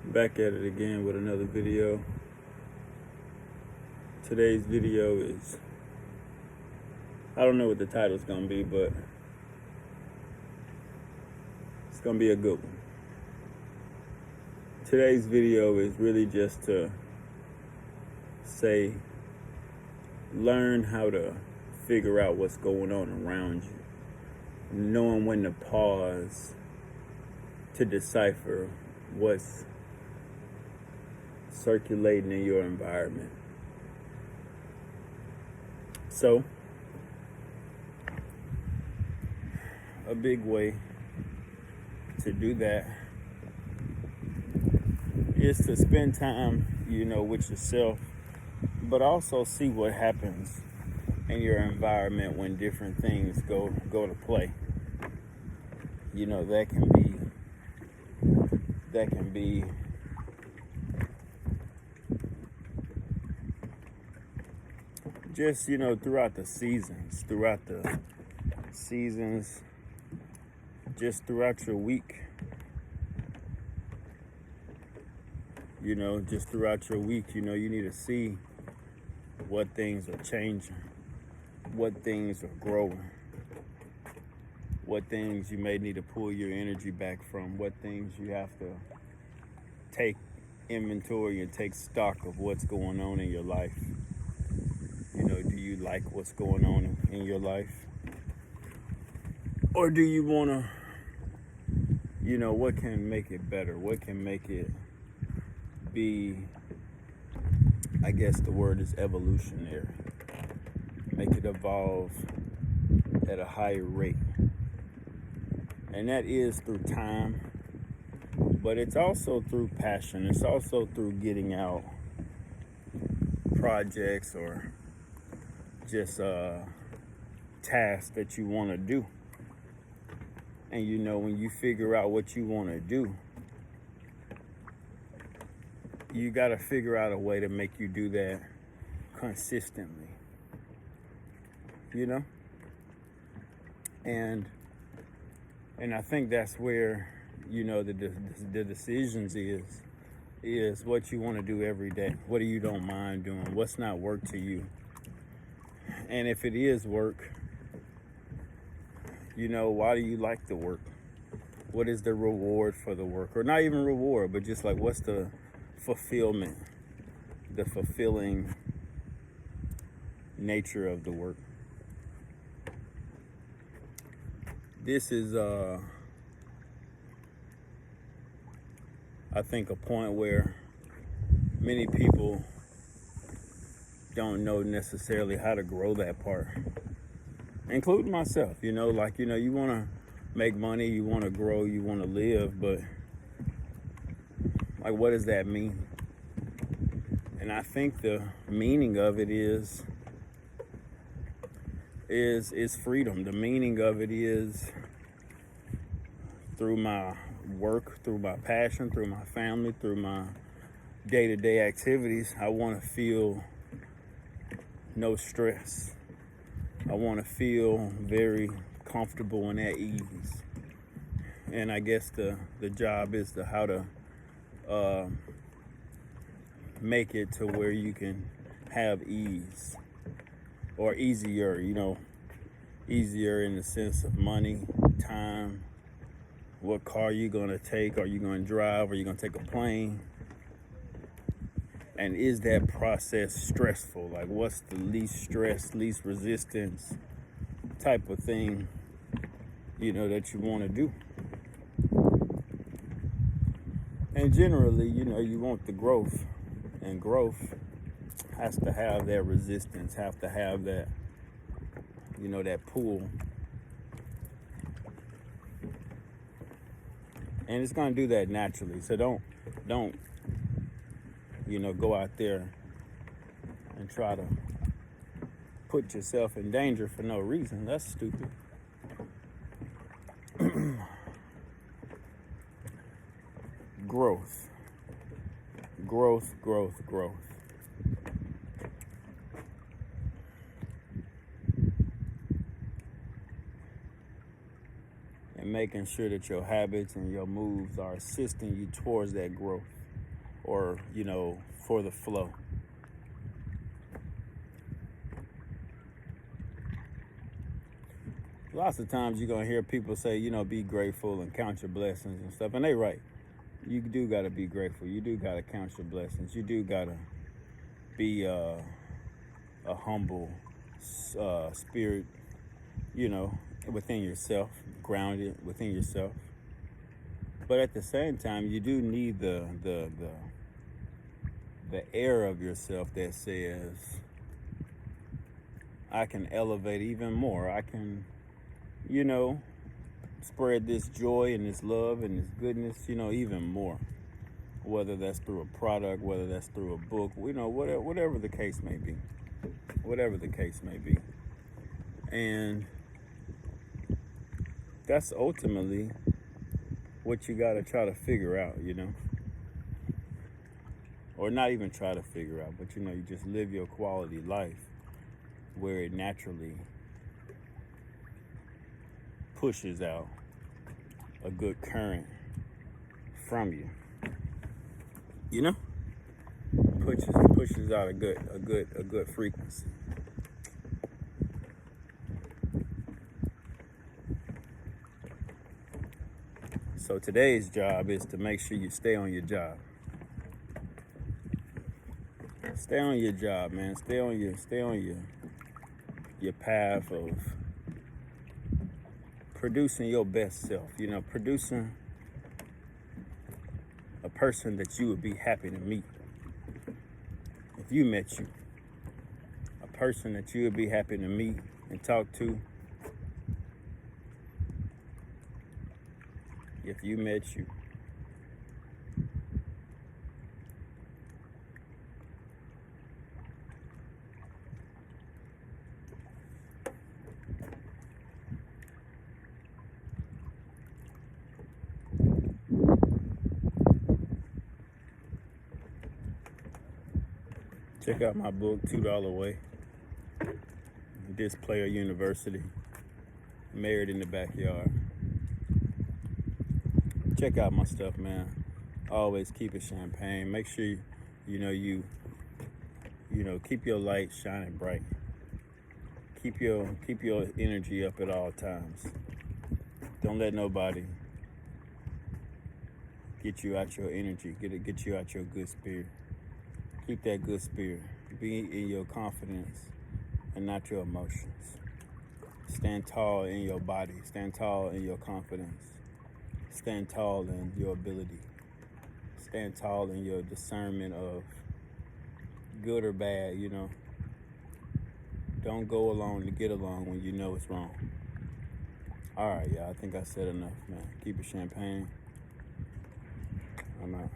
Back at it again with another video. Today's video is, I don't know what the title's gonna be, but it's gonna be a good one. Today's video is really just to say, learn how to figure out what's going on around you, knowing when to pause to decipher what's circulating in your environment. So, a big way to do that is to spend time, with yourself, but also see what happens in your environment when different things go to play. That can be just, throughout the seasons, just throughout your week, just throughout your week, you need to see what things are changing, what things are growing, what things you may need to pull your energy back from, what things you have to take inventory and take stock of what's going on in your life. Do you like what's going on in your life? Or do you want to, what can make it better? What can make it be, I guess the word is evolutionary. Make it evolve at a higher rate. And that is through time, but it's also through passion. It's also through getting out projects or just tasks that you want to do. And when you figure out what you want to do, you got to figure out a way to make you do that consistently. And I think that's where the decisions is what you want to do every day. What do you don't mind doing? What's not work to you? And if it is work, why do you like the work? What is the reward for the work? Or not even reward, but just like, what's the fulfillment, the fulfilling nature of the work? This is, I think, a point where many people don't know necessarily how to grow that part, including myself. You want to make money, you want to grow, you want to live, but like, what does that mean? And I think the meaning of it is freedom. The meaning of it is through my work, through my passion, through my family, through my day-to-day activities, I want to feel no stress. I want to feel very comfortable and at ease. And I guess the job is to how to make it to where you can have ease, or easier, easier in the sense of money, time, what car you gonna take, are you gonna drive, are you gonna take a plane? And is that process stressful? Like, what's the least stress, least resistance type of thing, that you want to do? And generally, you want the growth. And growth has to have that resistance, have to have that, that pull. And it's going to do that naturally. So don't go out there and try to put yourself in danger for no reason. That's stupid. Growth. And making sure that your habits and your moves are assisting you towards that growth. or, for the flow. Lots of times you're going to hear people say, be grateful and count your blessings and stuff. And they right. You do got to be grateful. You do got to count your blessings. You do got to be a humble spirit, within yourself, grounded within yourself. But at the same time, you do need the air of yourself that says, I can elevate even more. I can, spread this joy and this love and this goodness, even more. Whether that's through a product, whether that's through a book, whatever the case may be. Whatever the case may be. And that's ultimately what you got to try to figure out, or not even try to figure out, but you just live your quality life where it naturally pushes out a good current from you, pushes out a good frequency. So today's job is to make sure you stay on your job. Stay on your job, man. Stay on your path of producing your best self. Producing a person that you would be happy to meet if you met you. A person that you would be happy to meet and talk to if you met you. Check out my book, $2 Way. This Player University. Married in the Backyard. Check out my stuff, man. Always keep it champagne. Make sure you keep your light shining bright. Keep your energy up at all times. Don't let nobody get you out your energy. Get you out your good spirit. Keep that good spirit. Be in your confidence and not your emotions. Stand tall in your body. Stand tall in your confidence. Stand tall in your ability. Stand tall in your discernment of good or bad, Don't go along to get along when you know it's wrong. All right, y'all. I think I said enough, man. Keep it champagne. I'm out.